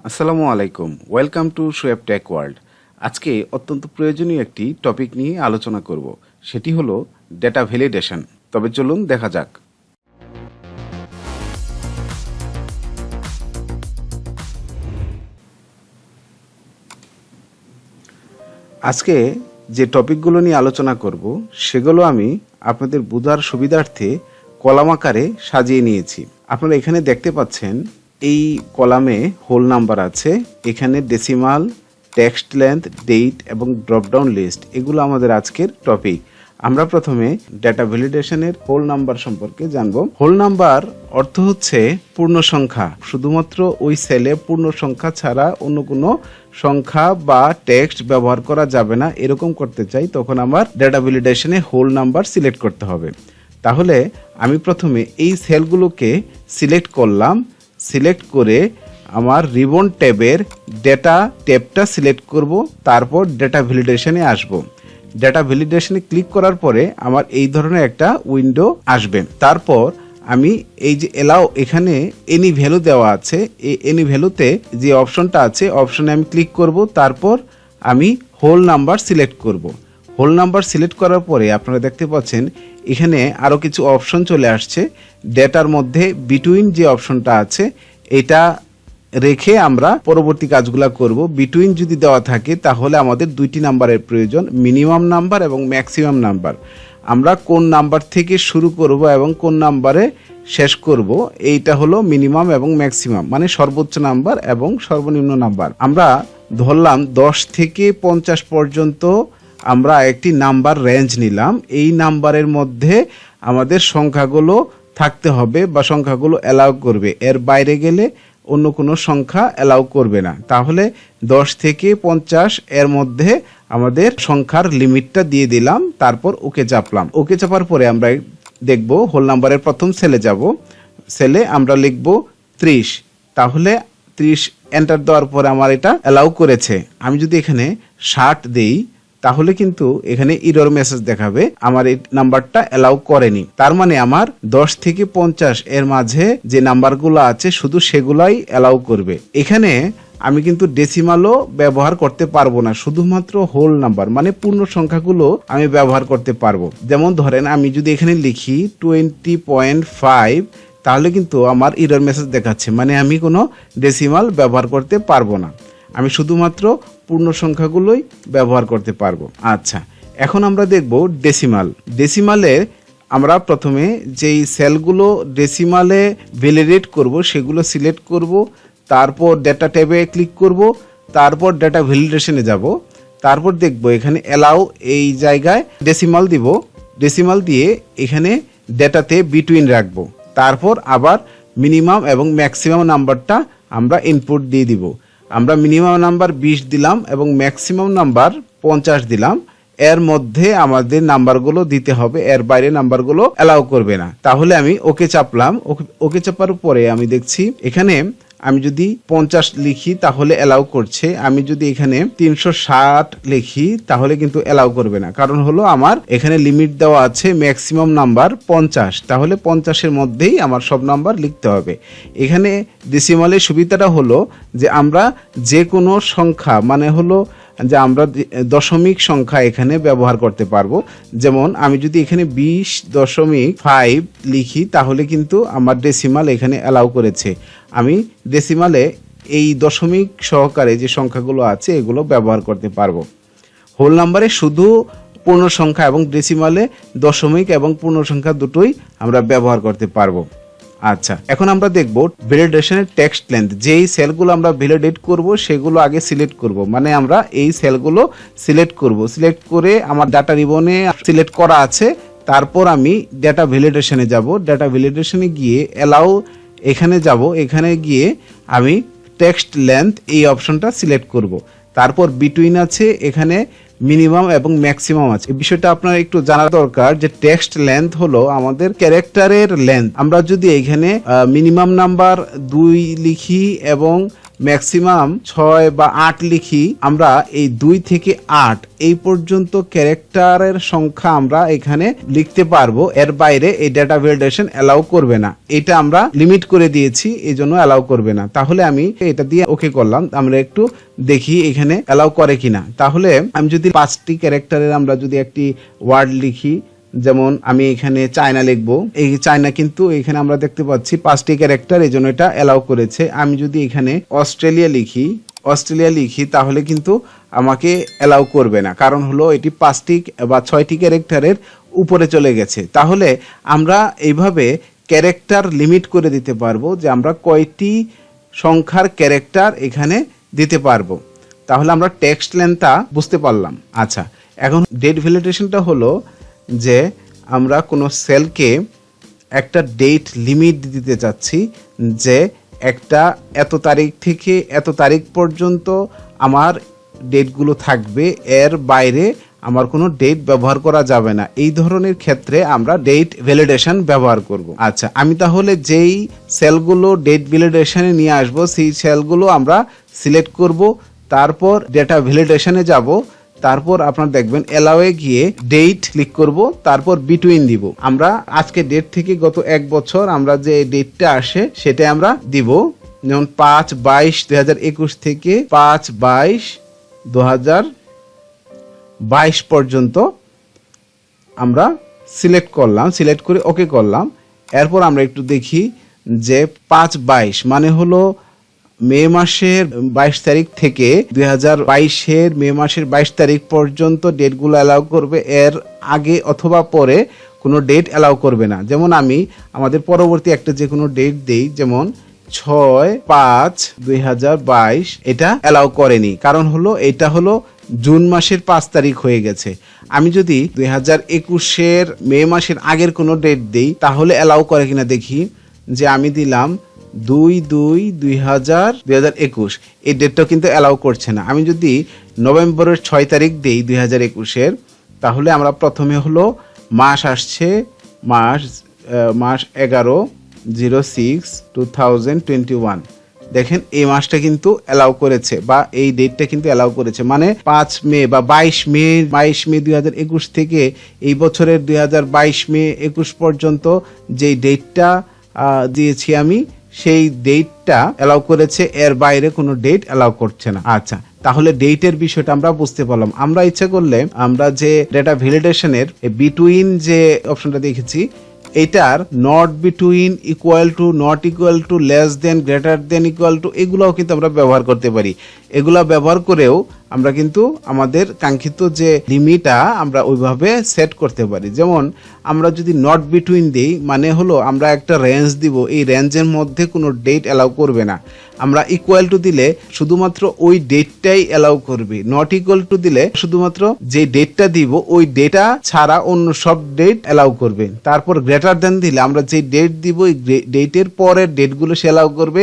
আসসালামু আলাইকুম, welcome to Shoaib tech world. আজকে অত্যন্ত প্রয়োজনীয় একটি টপিক নিয়ে আলোচনা করব, সেটি হলো ডেটা ভ্যালিডেশন। তবে চলুন দেখা যাক। আজকে যে টপিকগুলো নিয়ে আলোচনা করব সেগুলো আমি আপনাদের বোঝার সুবিধার্থে কলাম আকারে সাজিয়ে নিয়েছি। আপনারা এখানে দেখতে পাচ্ছেন এই কলামে হোল নাম্বার আছে, এখানে ডেসিমাল, টেক্সট লেন্থ, ডেট এবং ড্রপডাউন লিস্ট, এগুলো আমাদের আজকের টপিক। আমরা প্রথমে ডেটা ভ্যালিডেশনের হোল নাম্বার সম্পর্কে জানব। হোল নাম্বার অর্থ হচ্ছে পূর্ণ সংখ্যা, শুধুমাত্র ওই সেলে পূর্ণ সংখ্যা ছাড়া অন্য কোনো সংখ্যা বা টেক্সট ব্যবহার করা যাবে না। এরকম করতে চাই তখন আমার ডেটা ভ্যালিডেশনে হোল নাম্বার সিলেক্ট করতে হবে। তাহলে আমি প্রথমে এই সেলগুলোকে সিলেক্ট করলাম, সিলেক্ট করে আমার রিবন ট্যাবের ডেটা ট্যাবটা সিলেক্ট করব, তারপর ডেটা ভ্যালিডেশনে আসব। ডেটা ভ্যালিডেশনে ক্লিক করার পরে আমার এই ধরনের একটা উইন্ডো আসবে। তারপর আমি এই যে এলাও, এখানে এনি ভ্যালু দেওয়া আছে, এই এনি ভ্যালুতে যে অপশনটা আছে অপশনে আমি ক্লিক করব। তারপর আমি হোল নাম্বার সিলেক্ট করব। হোল নাম্বার সিলেক্ট করার পরে আপনারা দেখতে পাচ্ছেন এখানে আরও কিছু অপশন চলে আসছে। ডেটার মধ্যে বিটুইন যে অপশনটা আছে এটা রেখে আমরা পরবর্তী কাজগুলো করব। বিটুইন যদি দেওয়া থাকে তাহলে আমাদের দুইটি নাম্বারের প্রয়োজন, মিনিমাম নাম্বার এবং ম্যাক্সিমাম নাম্বার। আমরা কোন নাম্বার থেকে শুরু করব এবং কোন নাম্বারে শেষ করব, এইটা হলো মিনিমাম এবং ম্যাক্সিমাম, মানে সর্বোচ্চ নাম্বার এবং সর্বনিম্ন নাম্বার। আমরা ধরলাম 10 থেকে 50 পর্যন্ত আমরা একটি নাম্বার রেঞ্জ নিলাম। এই নাম্বারের মধ্যে আমাদের সংখ্যাগুলো থাকতে হবে বা সংখ্যাগুলো অ্যালাউ করবে, এর বাইরে গেলে অন্য কোনো সংখ্যা অ্যালাউ করবে না। তাহলে 10 থেকে 50 এর মধ্যে আমাদের সংখ্যার লিমিটটা দিয়ে দিলাম, তারপর ওকে চাপলাম। ওকে চাপার পরে আমরা দেখব হোল নাম্বারের প্রথম সেলে যাব, সেলে আমরা লিখব 30। তাহলে 30 এন্টার দেওয়ার পরে আমার এটা অ্যালাউ করেছে। আমি যদি এখানে 60 দেই তাহলে কিন্তু এখানে এরর মেসেজ দেখাবে, আমার এই নাম্বারটা অ্যালাউ করেনি। তার মানে আমার 10 থেকে 50 এর মাঝে যে নাম্বারগুলো আছে শুধু সেগুলাই অ্যালাউ করবে। এখানে আমি কিন্তু ডেসিমালও ব্যবহার করতে পারবো না, শুধুমাত্র হোল নাম্বার মানে পূর্ণ সংখ্যাগুলো আমি ব্যবহার করতে পারবো। যেমন ধরেন আমি যদি এখানে লিখি 20.5 তাহলে কিন্তু আমার এরর মেসেজ দেখাচ্ছে, মানে আমি কোনো ডেসিমাল ব্যবহার করতে পারবো না, আমি শুধুমাত্র পূর্ণ সংখ্যাগুলোই ব্যবহার করতে পারবো। আচ্ছা, এখন আমরা দেখব ডেসিমাল। ডেসিমালে আমরা প্রথমে যেই সেলগুলো ডেসিমালে ভ্যালিডেট করব সেগুলো সিলেক্ট করব, তারপর ডেটা ট্যাবে ক্লিক করব, তারপর ডেটা ভ্যালিডেশনে যাব। তারপর দেখব এখানে অ্যালাউ, এই জায়গায় ডেসিমাল দিব, ডেসিমাল দিয়ে এখানে ডেটাতে বিটুইন রাখবো। তারপর আবার মিনিমাম এবং ম্যাক্সিমাম নাম্বারটা আমরা ইনপুট দিয়ে দিব। আমরা মিনিমাম নাম্বার 20 দিলাম এবং ম্যাক্সিমাম নাম্বার 50 দিলাম। এর মধ্যে আমাদের নাম্বারগুলো দিতে হবে, এর বাইরে নাম্বারগুলো অ্যালাউ করবে না। তাহলে আমি ওকে চাপলাম। ওকে চাপার পরে আমি দেখছি এখানে আমি যদি 50 লিখি তাহলে অ্যালাউ করছে, আমি যদি এখানে 360 লিখি তাহলে কিন্তু অ্যালাউ করবে না। কারণ হলো আমার এখানে লিমিট দেওয়া আছে ম্যাক্সিমাম নাম্বার 50, তাহলে 50-এর মধ্যেই আমার সব নাম্বার লিখতে হবে। এখানে ডেসিমালের সুবিধাটা হলো যে আমরা যে কোনো সংখ্যা, মানে হলো যে আমরা দশমিক সংখ্যা এখানে ব্যবহার করতে পারবো। যেমন আমি যদি এখানে 20.5 লিখি তাহলে কিন্তু আমার ডেসিমাল এখানে অ্যালাউ করেছে। আমি ডেসিমালে এই দশমিক সহকারে যে সংখ্যাগুলো আছে এগুলো ব্যবহার করতে পারবো। হোল নাম্বারে শুধু পূর্ণ সংখ্যা এবং ডেসিমালে দশমিক এবং পূর্ণ সংখ্যা দুটোই আমরা ব্যবহার করতে পারবো। আচ্ছা, এখন আমরা দেখব ভ্যালিডেশনের টেক্সট লেন্থ। যেই সেলগুলো আমরা ভ্যালিডেট করব সেগুলো আগে সিলেক্ট করব, মানে আমরা এই সেলগুলো সিলেক্ট করব। সিলেক্ট করে আমার ডাটা রিবনে সিলেক্ট করা আছে, তারপর আমি ডেটা ভ্যালিডেশনে যাব। ডেটা ভ্যালিডেশনে গিয়ে অ্যালাউ এখানে যাব, এখানে গিয়ে আমি টেক্সট লেন্থ এই অপশনটা সিলেক্ট করব। তারপর বিটুইন আছে, এখানে মিনিমাম এবং ম্যাক্সিমাম আছে। এই বিষয়টা আপনার একটু জানা দরকার যে টেক্সট লেন্থ হলো আমাদের ক্যারেক্টারের লেন্থ। আমরা যদি এখানে মিনিমাম নাম্বার 2 লিখি এবং ম্যাক্সিমাম 6 বা 8 লিখি, আমরা এই 2 থেকে 8 এই পর্যন্ত ক্যারেক্টারের সংখ্যা আমরা এখানে লিখতে পারবো। এর বাইরে এই ডেটা ভ্যালিডেশন অ্যালাউ করবে না, এটা আমরা লিমিট করে দিয়েছি, এই জন্য অ্যালাউ করবে না। তাহলে আমি এটা দিয়ে ওকে করলাম। আমরা একটু দেখি এখানে অ্যালাউ করে কিনা। তাহলে আমি যদি 5টি ক্যারেক্টারের আমরা যদি একটি ওয়ার্ড লিখি, যেমন আমি এখানে চায়না লিখবো, এই চায়না কিন্তু এখানে আমরা দেখতে পাচ্ছি 5টি ক্যারেক্টার, এই জন্য এটা অ্যালাউ করেছে। আমি যদি এখানে অস্ট্রেলিয়া লিখি তাহলে কিন্তু আমাকে অ্যালাউ করবে না, কারণ হলো এটি 5টি বা 6টি ক্যারেক্টারের উপরে চলে গেছে। তাহলে আমরা এইভাবে ক্যারেক্টার লিমিট করে দিতে পারবো যে আমরা কয়টি সংখ্যার ক্যারেক্টার এখানে দিতে পারবো। তাহলে আমরা টেক্সট লেন্থটা বুঝতে পারলাম। আচ্ছা, এখন ডেট ভ্যালিডেশনটা হলো যে আমরা কোনো সেলকে একটা ডেট লিমিট দিতে চাচ্ছি, যে একটা এত তারিখ থেকে এত তারিখ পর্যন্ত আমার ডেটগুলো থাকবে, এর বাইরে আমার কোনো ডেট ব্যবহার করা যাবে না। এই ধরনের ক্ষেত্রে আমরা ডেট ভ্যালিডেশন ব্যবহার করব। আচ্ছা, আমি তাহলে যেই সেলগুলো ডেট ভ্যালিডেশনে নিয়ে আসব সেই সেলগুলো আমরা সিলেক্ট করব, তারপর ডেটা ভ্যালিডেশনে যাব, তারপর আপনারা দেখবেন অ্যালাউয়ে গিয়ে ডেট ক্লিক করব, তারপর বিটুইন দিব। আমরা আজকে ডেট থেকে গত 1 বছর আমরা যে ডেটটা আসে সেটা আমরা দিব, যেমন 5/22/2021 থেকে 5/22/2022 পর্যন্ত আমরা সিলেক্ট করলাম, সিলেক্ট করে ওকে করলাম। এরপর আমরা একটু দেখি যে 5/22 মানে হলো মে মাসের 22 তারিখ থেকে 2022-এর মে মাসের 22 তারিখ পর্যন্ত ডেটগুলো অ্যালাউ করবে, এর আগে অথবা পরে কোনো ডেট অ্যালাউ করবে না। যেমন আমি আমাদের পরবর্তী একটা যে কোনো ডেট দেই, যেমন 6/5/2022, এটা অ্যালাউ করেনি, কারণ হলো এটা হলো জুন মাসের 5 তারিখ হয়ে গেছে। আমি যদি 2021-এর মে মাসের আগের কোনো ডেট দেই তাহলে অ্যালাউ করে কিনা দেখি, যে আমি দিলাম 2/2/2021, এই ডেটটাও কিন্তু অ্যালাউ করছে না। আমি যদি নভেম্বরের 6 তারিখ দেই 2021-এর, তাহলে আমরা প্রথমে হলো মাস আসছে মাস 11/06/2021। দেখেন এই মাসটা কিন্তু অ্যালাউ করেছে, বা এই ডেটটা কিন্তু অ্যালাউ করেছে, মানে 5 মে বা 22 মে 2021 থেকে এই বছরের 2022 মে 21 পর্যন্ত যেই ডেটটা দিয়েছি আমি, সেই ডেটটা অ্যালাউ করেছে, এর বাইরে কোনো ডেট অ্যালাউ করছে না। আচ্ছা, তাহলে ডেটের বিষয়টা আমরা বুঝতে পারলাম। আমরা ইচ্ছা করলে আমরা যে ডেটা ভ্যালিডেশনের বিটুইন যে অপশনটা দেখেছি, এটার not between, equal to, not equal to, less than, greater than, equal to, এগুলোও কিন্তু আমরা ব্যবহার করতে পারি। এগুলা ব্যবহার করেও আমরা কিন্তু আমাদের কাঙ্ক্ষিত যে লিমিটটা আমরা ওইভাবে সেট করতে পারি। যেমন আমরা যদি নট বিটুইন দিই, মানে হলো আমরা একটা রেঞ্জ দিব, এই রেঞ্জের মধ্যে কোনো ডেট অ্যালাউ করবে না। আমরা ইকুয়াল টু দিলে শুধুমাত্র ওই ডেটটাই অ্যালাউ করবে, নট ইকুয়াল টু দিলে শুধুমাত্র যে ডেটটা দিব ওই ডেটা ছাড়া অন্য সব ডেট অ্যালাউ করবে। তারপর গ্রেটার দেন দিলে আমরা যে ডেট দিব ওই ডেটের পরের ডেটগুলো সে অ্যালাউ করবে,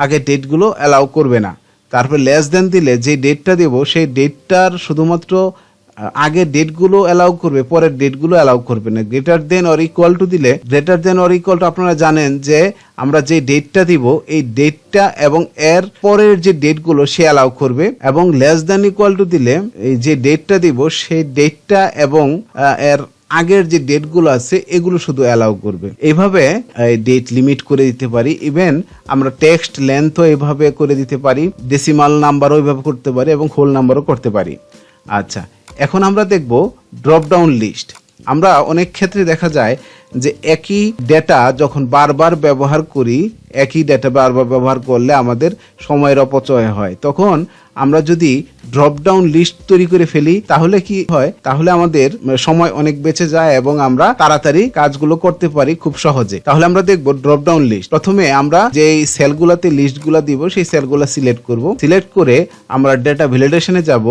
আগের ডেটগুলো অ্যালাউ করবে না। তারপর লেস দেন দিলে যে ডেটটা দেব সেই ডেটটার শুধুমাত্র আগের ডেটগুলো অ্যালাউ করবে, পরের ডেটগুলো অ্যালাউ করবে না। Greater than or equal to দিলে, greater than or equal to আপনারা জানেন যে আমরা যে ডেটটা দিব এই ডেটটা এবং এর পরের যে ডেটগুলো সে অ্যালাউ করবে, এবং লেস দেন ইকুয়াল টু দিলে এই যে ডেটটা দিব সেই ডেটটা এবং এর আগের যে ডেটগুলো আছে এগুলো শুধু অ্যালাউ করবে। এইভাবে ডেট লিমিট করে দিতে পারি। ইভেন আমরা টেক্সট লেন্থও এইভাবে করে দিতে পারি, ডেসিমাল নাম্বারও এইভাবে করতে পারি, এবং হোল নাম্বারও করতে পারি। আচ্ছা, এখন আমরা দেখব ড্রপডাউন লিস্ট। আমরা অনেক ক্ষেত্রে দেখা যায় যে একই ডেটা যখন বারবার ব্যবহার করি, একই ডেটা বারবার ব্যবহার করলে আমাদের সময়ের অপচয় হয়। তখন আমরা যদি ড্রপডাউন লিস্ট তৈরি করে ফেলি তাহলে কি হয়, তাহলে আমাদের সময় অনেক বেঁচে যায় এবং আমরা তাড়াতাড়ি কাজগুলো করতে পারি খুব সহজে। তাহলে আমরা দেখব ড্রপডাউন লিস্ট। প্রথমে আমরা যে সেলগুলোতে লিস্টগুলো দিব সেই সেলগুলো সিলেক্ট করব। সিলেক্ট করে আমরা ডেটা ভ্যালিডেশনে যাব।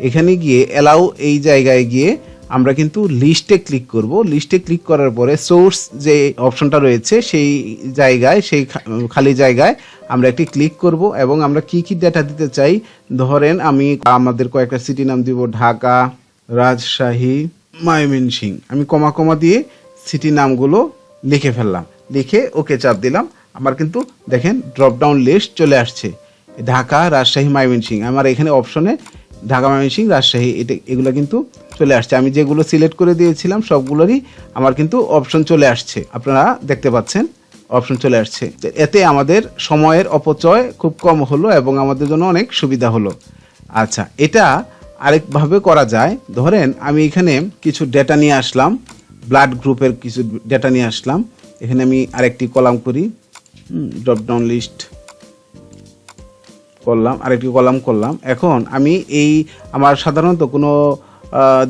এখানে গিয়ে অ্যালাউ এই জায়গায় গিয়ে আমরা কিন্তু লিস্টে ক্লিক করব। লিস্টে ক্লিক করার পরে সোর্স যে অপশনটা রয়েছে সেই জায়গায়, সেই খালি জায়গায় আমরা একটি ক্লিক করব, এবং আমরা কি কি ডেটা দিতে চাই, ধরেন আমি আমাদের কয়েকটা সিটি নাম দিব, ঢাকা, রাজশাহী, ময়মনসিংহ। আমি কমা কমা দিয়ে সিটি নামগুলো লিখে ফেললাম, লিখে ওকে চাপ দিলাম। আমার কিন্তু দেখেন ড্রপডাউন লিস্ট চলে আসছে। ঢাকা, রাজশাহী, ময়মনসিংহ। আমার এখানে অপশনে ঢাকা, ময়মনসিংহ, রাজশাহী এগুলো কিন্তু চলে আসছে। আমি যেগুলো সিলেক্ট করে দিয়েছিলাম সবগুলোরই আমার কিন্তু অপশন চলে আসছে, আপনারা দেখতে পাচ্ছেন অপশন চলে আসছে। এতে আমাদের সময়ের অপচয় খুব কম হলো এবং আমাদের জন্য অনেক সুবিধা হলো। আচ্ছা, এটা আরেকভাবে করা যায়। ধরেন আমি এখানে কিছু ডেটা নিয়ে আসলাম, ব্লাড গ্রুপের কিছু ডেটা নিয়ে আসলাম। এখানে আমি আরেকটি কলাম করি, ড্রপডাউন লিস্ট করলাম, আরেকটি কলাম করলাম। এখন আমি আমার সাধারণত কোনো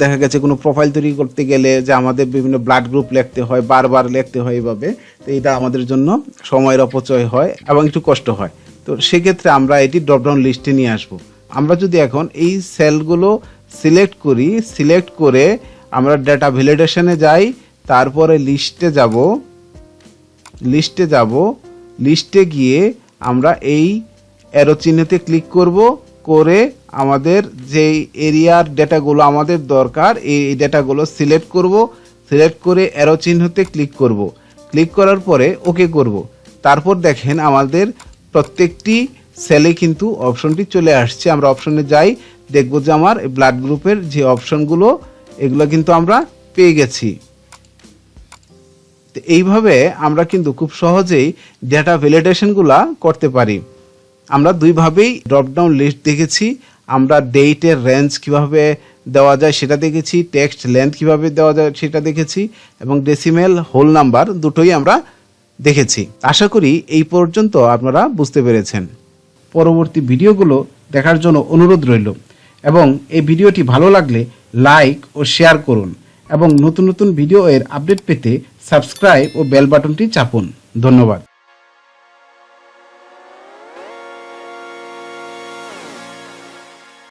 দেখা গেছে কোনো প্রোফাইল তৈরি করতে গেলে যে আমাদের বিভিন্ন ব্লাড গ্রুপ লিখতে হয়, বারবার লিখতে হয় এইভাবে, তো এটা আমাদের জন্য সময়ের অপচয় হয় এবং একটু কষ্ট হয়। তো সেক্ষেত্রে আমরা এটি ড্রপডাউন লিস্টে নিয়ে আসব। আমরা যদি এখন এই সেলগুলো সিলেক্ট করি, সিলেক্ট করে আমরা ডেটা ভ্যালিডেশনে যাই, তারপরে লিস্টে যাব, লিস্টে গিয়ে আমরা এই অ্যারো চিহ্নতে ক্লিক করব, করে আমাদের যেই এরিয়ার ডেটাগুলো আমাদের দরকার এই ডেটাগুলো সিলেক্ট করব, সিলেক্ট করে অ্যারো চিহ্নতে ক্লিক করব, ক্লিক করার পরে ওকে করব। তারপর দেখেন আমাদের প্রত্যেকটি সেলে কিন্তু অপশনটি চলে আসছে। আমরা অপশনে যাই, দেখব যে আমার ব্লাড গ্রুপের যে অপশনগুলো এগুলো কিন্তু আমরা পেয়ে গেছি। এইভাবে আমরা কিন্তু খুব সহজেই ডেটা ভ্যালিডেশনগুলা করতে পারি। আমরা দুইভাবেই ড্রপডাউন লিস্ট দেখেছি। আমরা ডেটের রেঞ্জ কিভাবে দেওয়া যায় সেটা দেখেছি, টেক্সট লেন্থ কিভাবে দেওয়া যায় সেটা দেখেছি, এবং ডেসিমেল, হোল নাম্বার দুটোই আমরা দেখেছি। আশা করি এই পর্যন্ত আপনারা বুঝতে পেরেছেন। পরবর্তী ভিডিওগুলো দেখার জন্য অনুরোধ রইল, এবং এই ভিডিওটি ভালো লাগলে লাইক ও শেয়ার করুন, এবং নতুন নতুন ভিডিও এর আপডেট পেতে সাবস্ক্রাইব ও বেল বাটনটি চাপুন। ধন্যবাদ।